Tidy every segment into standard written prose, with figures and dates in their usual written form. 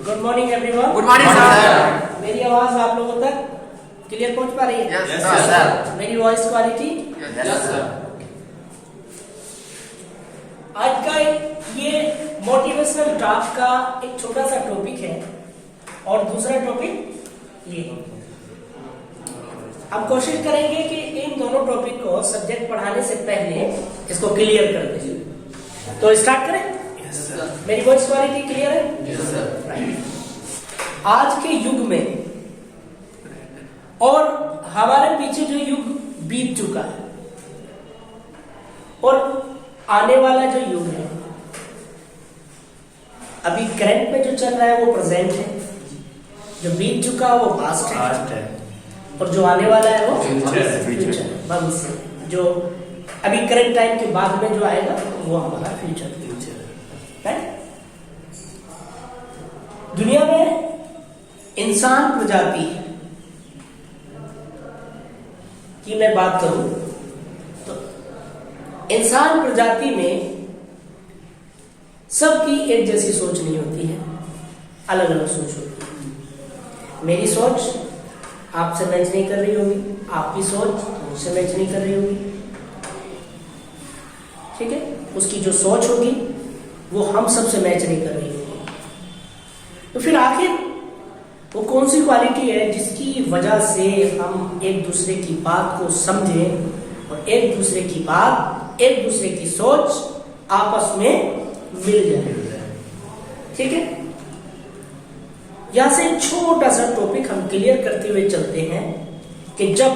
Good morning everyone. Good morning sir. मेरी आवाज आप लोगों तक क्लियर पहुंच पा रही है? Yes sir. मेरी वॉइस क्वालिटी? Yes sir. आज का ये मोटिवेशनल टॉक का एक छोटा सा टॉपिक है और दूसरा टॉपिक ये। हम कोशिश करेंगे कि इन दोनों टॉपिक को सब्जेक्ट पढ़ाने से पहले इसको क्लियर कर दें। तो स्टार्ट करें? Yes sir. मेरी वॉइस क्वालिटी क्लियर है? Yes sir. आज के युग में और हमारे पीछे जो युग बीत चुका है और आने वाला जो युग है, अभी करंट में जो चल रहा है वो प्रेजेंट है, जो बीत चुका है वो पास्ट है और जो आने वाला है वो फ्यूचर है। भविष्य जो अभी करंट टाइम के बाद में जो आएगा वो हमारा फ्यूचर है। दुनिया में इंसान प्रजाति की मैं बात करूं तो इंसान प्रजाति में सबकी एक जैसी सोच नहीं होती है, अलग अलग सोच होती है। मेरी सोच आपसे मैच नहीं कर रही होगी, आपकी सोच मुझसे मैच नहीं कर रही होगी, ठीक है? उसकी जो सोच होगी वो हम सबसे मैच नहीं कर रही होगी। तो फिर आखिर वो कौन सी क्वालिटी है जिसकी वजह से हम एक दूसरे की बात को समझें और एक दूसरे की बात, एक दूसरे की सोच आपस में मिल जाए? ठीक है, यहां से एक छोटा सा टॉपिक हम क्लियर करते हुए चलते हैं कि जब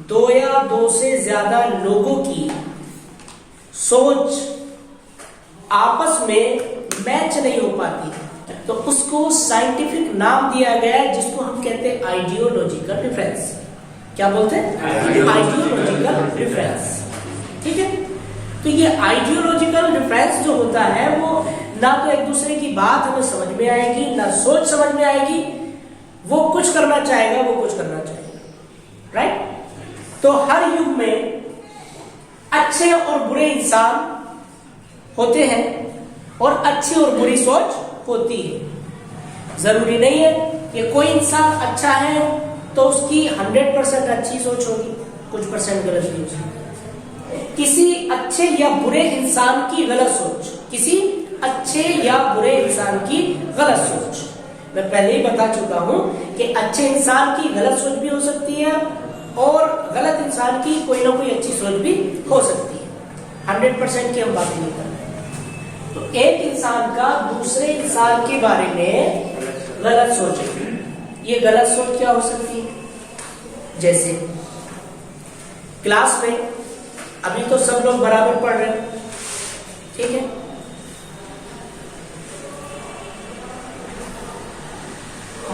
दो या दो से ज्यादा लोगों की सोच आपस में मैच नहीं हो पाती तो उसको साइंटिफिक नाम दिया गया है जिसको हम कहते हैं आइडियोलॉजिकल डिफरेंस। क्या बोलते हैं? Ideological difference. ठीक है, तो ये आइडियोलॉजिकल डिफरेंस जो होता है वो ना तो एक दूसरे की बात हमें समझ में आएगी, ना सोच समझ में आएगी। वो कुछ करना चाहेगा, वो कुछ करना चाहेगा, राइट? तो हर युग में अच्छे और बुरे इंसान होते हैं और अच्छी और बुरी सोच होती है। जरूरी नहीं है कि कोई इंसान अच्छा है तो उसकी 100% अच्छी सोच होगी, कुछ परसेंट गलत भी हो सकती है। किसी अच्छे या बुरे इंसान की गलत सोच, किसी अच्छे या बुरे इंसान की गलत सोच, मैं पहले ही बता चुका हूं कि अच्छे इंसान की गलत सोच भी हो सकती है और गलत इंसान की कोई ना कोई अच्छी सोच भी हो सकती है। 100% की हम बात नहीं कर रहे। तो एक इंसान का दूसरे इंसान के बारे में गलत सोच है। ये गलत सोच क्या हो सकती है? जैसे क्लास में अभी तो सब लोग बराबर पढ़ रहे हैं, ठीक है?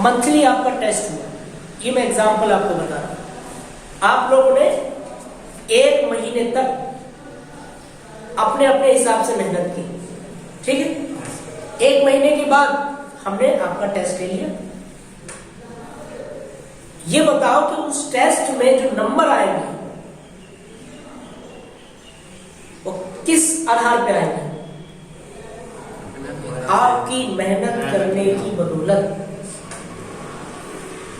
मंथली आपका टेस्ट हुआ, ये मैं एग्जांपल आपको बता रहा हूं। आप लोगों ने 1 महीने तक अपने अपने हिसाब से मेहनत की, ठीक है? 1 महीने के बाद हमने आपका टेस्ट ले लिया। ये बताओ कि उस टेस्ट में जो नंबर आएंगे वो किस आधार पे आएंगे? आपकी मेहनत करने की बदौलत।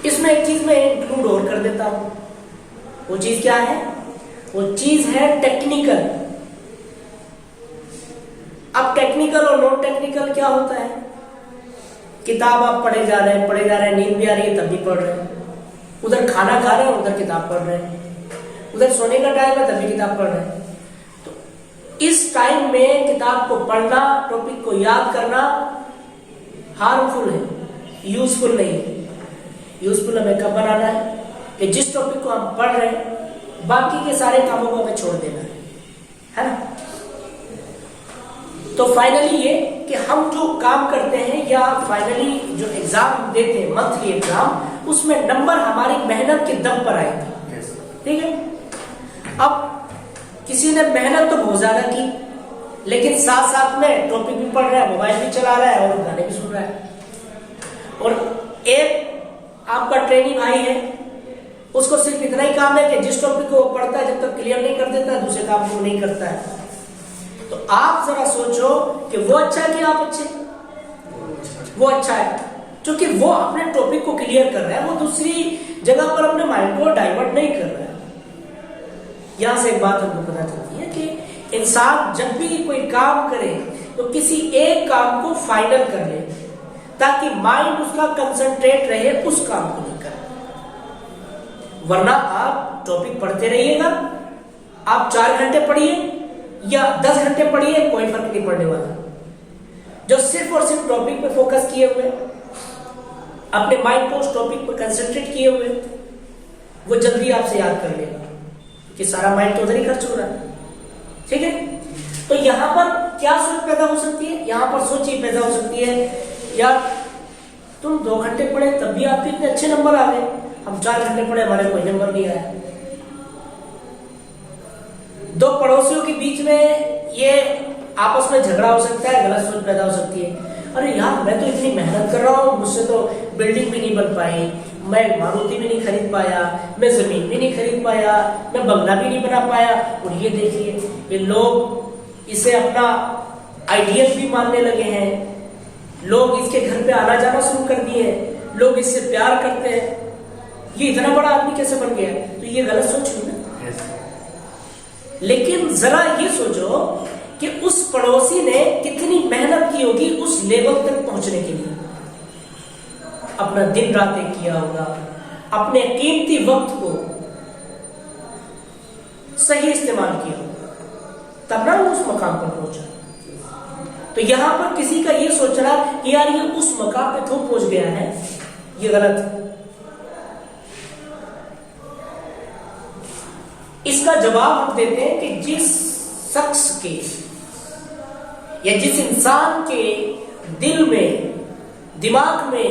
इसमें एक चीज मैं इंक्लूड और कर देता हूं। वो चीज क्या है? वो चीज है टेक्निकल। अब टेक्निकल और नॉन टेक्निकल क्या होता है? किताब आप पढ़े जा रहे हैं, नींद भी आ रही है तब भी पढ़ रहे हैं, उधर खाना खा रहे हैं उधर किताब पढ़ रहे हैं, उधर सोने का टाइम है तब भी किताब पढ़ रहे हैं। तो इस टाइम में किताब को पढ़ना, टॉपिक को याद करना हार्मफुल है, यूजफुल नहीं है। यूजफुल हमें कब बनाना है कि जिस टॉपिक को हम पढ़ रहे हैं बाकी के सारे कामों को हमें छोड़ देना है ना? तो फाइनली ये कि हम जो काम करते हैं या फाइनली जो एग्जाम देते हैं, मंथली एग्जाम, उसमें नंबर हमारी मेहनत के दम पर आएंगे, ठीक है? अब किसी ने मेहनत तो बहुत ज्यादा की लेकिन साथ साथ में टॉपिक भी पढ़ रहा है, मोबाइल भी चला रहा है और गाने भी सुन रहा है। और एक आपका ट्रेनी भाई है, उसको सिर्फ इतना ही काम है कि जिस टॉपिक को वो पढ़ता है जब तक क्लियर नहीं कर देता दूसरे काम को नहीं करता है। तो आप जरा सोचो कि वो अच्छा है कि आप अच्छे? वो अच्छा है, क्योंकि वो अपने टॉपिक को क्लियर कर रहा है, वो दूसरी जगह पर अपने माइंड को डाइवर्ट नहीं कर रहा है। यहां से एक बात हमको पता चलती है कि इंसान जब भी कोई काम करे तो किसी एक काम को फाइनल कर ले, ताकि माइंड उसका कंसंट्रेट रहे उस काम को लेकर। वरना आप टॉपिक पढ़ते रहिएगा, आप 4 घंटे पढ़िए या 10 घंटे पढ़िए, कोई फर्क नहीं पड़ने वाला। जो सिर्फ और सिर्फ टॉपिक पे फोकस किए हुए, अपने माइंड को उस टॉपिक पर कंसंट्रेट किए हुए, वो जल्दी आपसे याद कर लेगा, कि सारा माइंड तो उधर ही खर्च हो रहा है। ठीक है, तो यहां पर क्या सोच पैदा हो सकती है? यहां पर सोच ये पैदा हो सकती है, यार तुम 2 घंटे पढ़े तब भी आपके इतने अच्छे नंबर आ गए, हम 4 घंटे पढ़े हमारे कोई नंबर नहीं आया। 2 पड़ोसियों के बीच में ये आपस में झगड़ा हो सकता है, गलत सोच पैदा हो सकती है। अरे यार मैं तो इतनी मेहनत कर रहा हूँ, मुझसे तो बिल्डिंग भी नहीं बन पाई, मैं मारुति भी नहीं खरीद पाया, मैं जमीन भी नहीं खरीद पाया, मैं बंगला भी नहीं बना पाया, और ये देखिए ये लोग इसे अपना आइडियल भी मानने लगे हैं, लोग इसके घर पे आना जाना शुरू कर दिए हैं, लोग इससे प्यार करते हैं, ये इतना बड़ा आदमी कैसे बन गया? तो ये गलत सोच हुई ना। लेकिन जरा ये सोचो कि उस पड़ोसी ने कितनी मेहनत की होगी उस लेवल तक पहुंचने के लिए, अपना दिन रात एक किया होगा, अपने कीमती वक्त को सही इस्तेमाल किया होगा, तब ना वो उस मकाम पर पहुंचा। तो यहां पर किसी का ये सोचना कि यार ये उस मकाम पे क्यों पहुंच गया है, ये गलत है। इसका जवाब हम देते हैं कि जिस शख्स के या जिस इंसान के दिल में, दिमाग में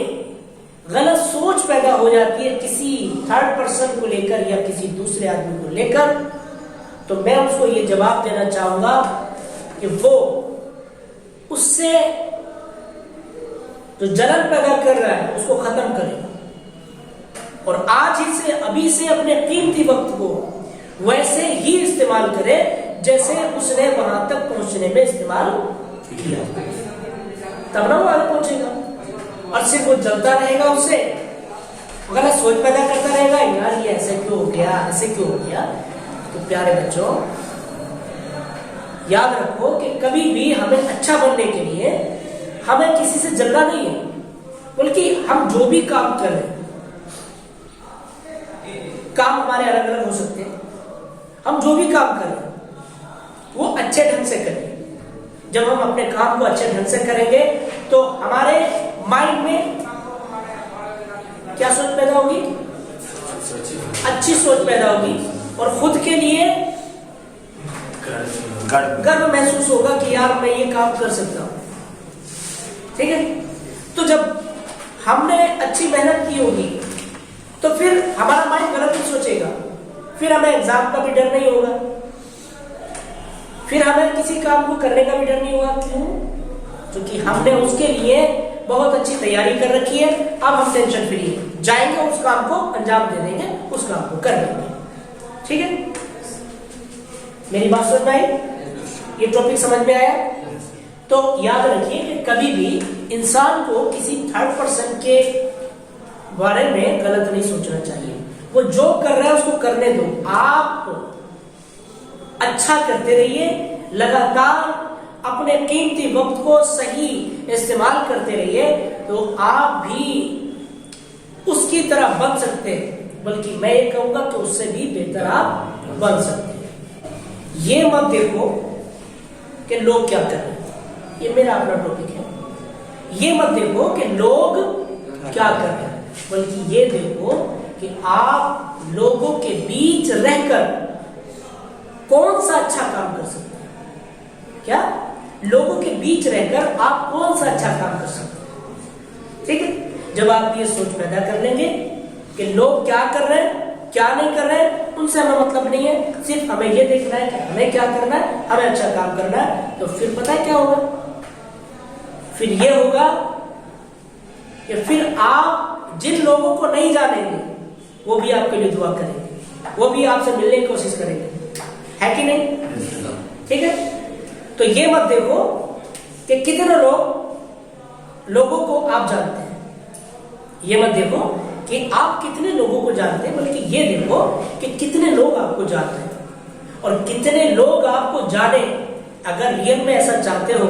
गलत सोच पैदा हो जाती है किसी थर्ड पर्सन को लेकर या किसी दूसरे आदमी को लेकर, तो मैं उसको ये जवाब देना चाहूंगा कि वो उससे जो जलन पैदा कर रहा है उसको खत्म करे, और आज ही से, अभी से अपने कीमती वक्त को वैसे ही इस्तेमाल करे जैसे उसने वहां तक पहुंचने में इस्तेमाल किया, तब ना वो आगे पहुंचेगा। और सिर्फ वो जलता रहेगा, उससे गलत सोच पैदा करता रहेगा, यार ये ऐसे क्यों हो गया, ऐसे क्यों हो गया। तो प्यारे बच्चों, याद रखो कि कभी भी हमें अच्छा बनने के लिए हमें किसी से जलना नहीं है, बल्कि हम जो भी काम कर रहे हैं, काम हमारे अलग अलग हो सकते हैं, हम जो भी काम करें वो अच्छे ढंग से करें। जब हम अपने काम को अच्छे ढंग से करेंगे तो हमारे माइंड में क्या सोच पैदा होगी? अच्छी सोच पैदा होगी, और खुद के लिए गर्व महसूस होगा कि यार मैं ये काम कर सकता हूं। ठीक है, तो जब हमने अच्छी मेहनत की होगी तो फिर हमारा माइंड गलत नहीं सोचेगा, फिर हमें एग्जाम का भी डर नहीं होगा, फिर हमें किसी काम को करने का भी डर नहीं होगा। क्यों? क्योंकि हमने उसके लिए बहुत अच्छी तैयारी कर रखी है। अब हम टेंशन फ्री है, जाएंगे उस काम को अंजाम दे देंगे, उस काम को कर देंगे। ठीक है, मेरी बात समझ में आई? ये टॉपिक समझ में आया? तो याद रखिए कि कभी भी इंसान को किसी थर्ड पर्सन के बारे में गलत नहीं सोचना चाहिए। वो जो कर रहा है उसको करने दो, आप अच्छा करते रहिए, लगातार अपने कीमती वक्त को सही इस्तेमाल करते रहिए, तो आप भी उसकी तरह बन सकते हैं, बल्कि मैं ये कहूंगा कि उससे भी बेहतर आप बन सकते हैं। ये मत देखो कि लोग क्या कर रहे हैं, ये मेरा अपना टॉपिक है। ये मत देखो कि लोग क्या कर रहे हैं, बल्कि ये देखो कि आप लोगों के बीच रहकर कौन सा अच्छा काम कर सकते हैं। क्या? लोगों के बीच रहकर आप कौन सा अच्छा काम कर सकते हैं। ठीक है, जब आप ये सोच पैदा कर लेंगे कि लोग क्या कर रहे हैं, क्या नहीं कर रहे हैं, उनसे हमें मतलब नहीं है, सिर्फ हमें ये देखना है कि हमें क्या करना है, हमें अच्छा काम करना है, तो फिर पता है क्या होगा? फिर ये होगा कि फिर आप जिन लोगों को नहीं जानेंगे वो भी आपके लिए दुआ करेंगे, वो भी आपसे मिलने की कोशिश करेंगे, है कि नहीं? ठीक है, तो ये मत देखो कि कितने लोग लोगों को आप जानते हैं। ये मत देखो कि आप कितने लोगों को जानते हैं, बल्कि ये देखो कि कितने लोग आपको जानते हैं और कितने लोग आपको जाने। अगर रियल में ऐसा चाहते हो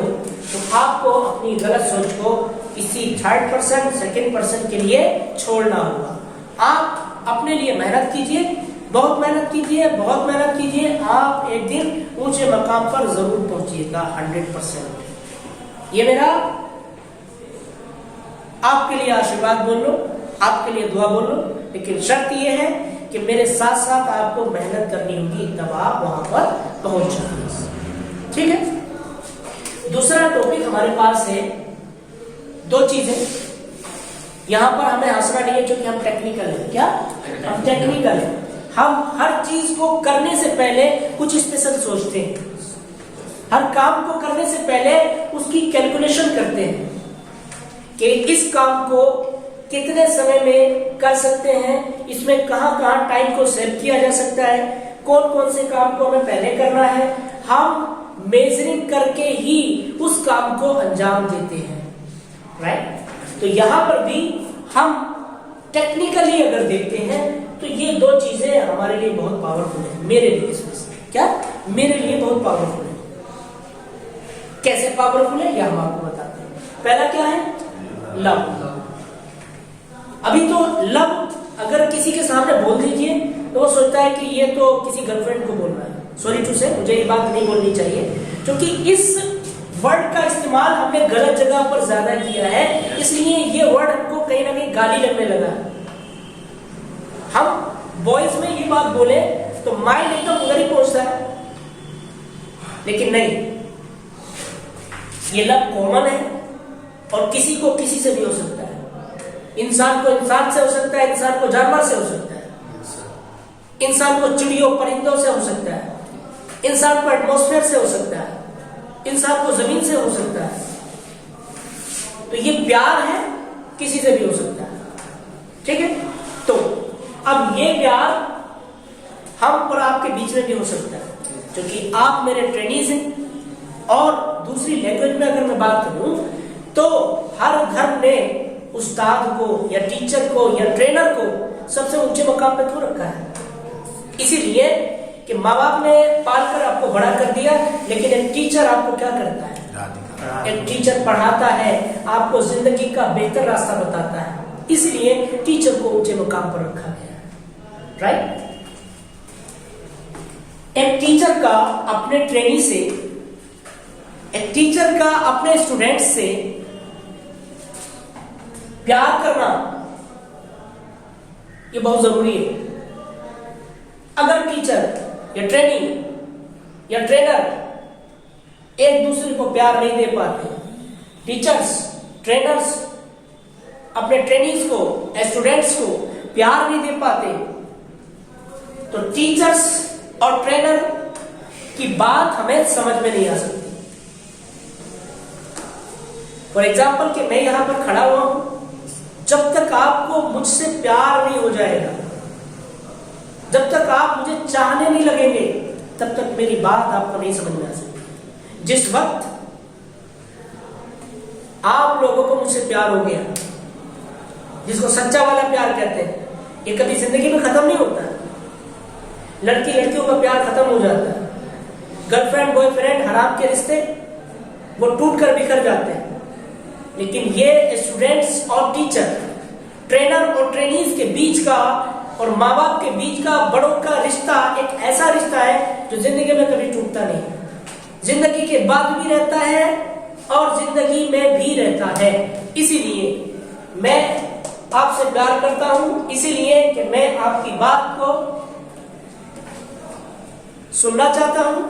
तो आपको अपनी गलत सोच को किसी थर्ड पर्सन, सेकंड पर्सन के लिए छोड़ना होगा। आप अपने लिए मेहनत कीजिए, बहुत मेहनत कीजिए, बहुत मेहनत कीजिए। आप एक दिन ऊंचे मकाम पर जरूर पहुंचिएगा 100%। ये मेरा आपके लिए आशीर्वाद बोल लो, आपके लिए दुआ बोल लो, लेकिन शर्त यह है कि मेरे साथ साथ आपको मेहनत करनी होगी, तब आप वहां पर पहुंच जाएंगे। ठीक है। दूसरा टॉपिक हमारे पास है, दो चीजें। यहां पर हमें हंसना नहीं है क्योंकि हम टेक्निकल है। क्या हम टेक्निकल है? हम हर चीज को करने से पहले कुछ स्पेशल सोचते हैं, हर काम को करने से पहले उसकी कैलकुलेशन करते हैं कि इस काम को कितने समय में कर सकते हैं, इसमें कहां कहां टाइम को सेव किया जा सकता है, कौन कौन से काम को हमें पहले करना है। हम मेजरिंग करके ही उस काम को अंजाम देते हैं, राइट। तो यहां पर भी हम टेक्निकली अगर देखते हैं तो ये दो चीजें हमारे लिए बहुत पावरफुल है, मेरे लिए स्पेशली। क्या मेरे लिए बहुत पावरफुल है। कैसे पावरफुल है, यह हम आपको बताते हैं। पहला क्या है? लव। अभी तो लव अगर किसी के सामने बोल दीजिए तो वो सोचता है कि ये तो किसी गर्लफ्रेंड को बोल रहा है। सॉरी टू से, मुझे ये बात नहीं बोलनी चाहिए क्योंकि इस वर्ड का इस्तेमाल हमने गलत जगह पर ज्यादा किया है, इसलिए ये वर्ड हमको कहीं ना कहीं गाली लगने लगा। हम बॉयज में ये बात बोले तो माइंड एकदम उधर ही पहुंचता है, लेकिन नहीं, ये लव कॉमन है और किसी को किसी से भी हो सकता है। इंसान को इंसान से हो सकता है, इंसान को जानवर से हो सकता है, इंसान को चिड़ियों परिंदों से हो सकता है, इंसान को एटमॉस्फेयर से हो सकता है, इंसान को जमीन से हो सकता है। तो ये प्यार है, किसी से भी हो सकता है। ठीक है। तो अब ये प्यार हम और आपके बीच में भी हो सकता है, क्योंकि आप मेरे ट्रेनीज हैं। और दूसरी लैंग्वेज में अगर मैं बात करूं तो हर धर्म ने उस्ताद को या टीचर को या ट्रेनर को सबसे ऊंचे मकाम पे क्यों रखा है? इसीलिए कि माँ बाप ने पालकर आपको बड़ा कर दिया, लेकिन एक टीचर आपको क्या करता है? एक टीचर पढ़ाता है, आपको जिंदगी का बेहतर रास्ता बताता है। इसलिए टीचर को ऊंचे मुकाम पर रखा गया है, राइट। एक टीचर का अपने ट्रेनी से, एक टीचर का अपने स्टूडेंट से प्यार करना ये बहुत जरूरी है। अगर टीचर या ट्रेनी या ट्रेनर एक दूसरे को प्यार नहीं दे पाते, टीचर्स ट्रेनर्स अपने ट्रेनीज को, स्टूडेंट्स को प्यार नहीं दे पाते, तो टीचर्स और ट्रेनर की बात हमें समझ में नहीं आ सकती। फॉर एग्जाम्पल कि मैं यहां पर खड़ा हुआ हूं, जब तक आपको मुझसे प्यार नहीं हो जाएगा, जब तक आप मुझे चाहने नहीं लगेंगे, तब तक मेरी बात आपको नहीं समझ में आ सकती। जिस वक्त आप लोगों को मुझसे प्यार हो गया, जिसको सच्चा वाला प्यार कहते हैं, ये कभी जिंदगी में खत्म नहीं होता। लड़की लड़कियों का प्यार खत्म हो जाता है, गर्लफ्रेंड बॉयफ्रेंड हराम के रिश्ते वो टूट कर बिखर जाते हैं। लेकिन ये स्टूडेंट्स और टीचर, ट्रेनर और ट्रेनीज के बीच का और माँ बाप के बीच का, बड़ों का रिश्ता एक ऐसा रिश्ता है जो जिंदगी में कभी टूटता नहीं, जिंदगी के बाद भी रहता है और जिंदगी में भी रहता है। इसीलिए मैं आपसे प्यार करता हूं, इसीलिए कि मैं आपकी बात को सुनना चाहता हूं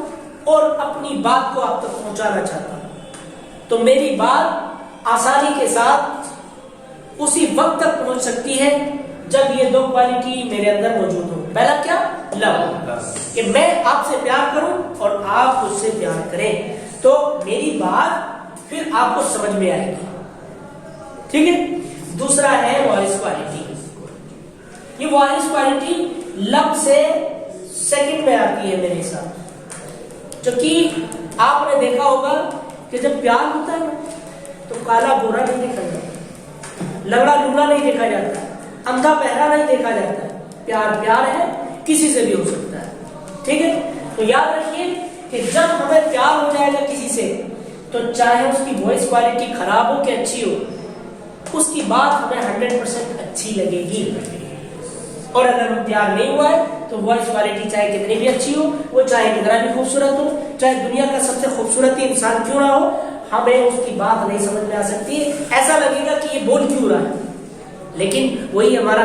और अपनी बात को आप तक पहुंचाना चाहता हूं। तो मेरी बात आसानी के साथ उसी वक्त तक पहुंच सकती है जब ये दो क्वालिटी मेरे अंदर मौजूद हो। पहला क्या? लव, कि मैं आपसे प्यार करूं और आप मुझसे प्यार करें, तो मेरी बात फिर आपको समझ में आएगी। ठीक है। दूसरा है वॉइस क्वालिटी। ये वॉइस क्वालिटी लव से सेकंड में आती है मेरे हिसाब, क्योंकि आपने देखा होगा कि जब प्यार होता है तो उसको काला गोरा नहीं देखा जाता, लंगड़ा लूला नहीं देखा जाता, अंधा बहरा नहीं देखा जाता। प्यार प्यार है, किसी से भी हो सकता है, ठीक है। तो याद रखिए कि जब हमें प्यार हो जाएगा किसी से, तो चाहे उसकी वॉइस क्वालिटी खराब हो कि अच्छी हो, उसकी बात हमें 100% अच्छी लगेगी। और अगर वो प्यार नहीं हुआ है तो वॉइस क्वालिटी चाहे कितनी भी अच्छी हो, वो चाहे कितना भी खूबसूरत हो, चाहे दुनिया का सबसे खूबसूरत इंसान क्यों ना हो, हमें उसकी बात नहीं समझ में आ सकती है। ऐसा लगेगा कि ये बोल क्यों रहा है, लेकिन वही हमारा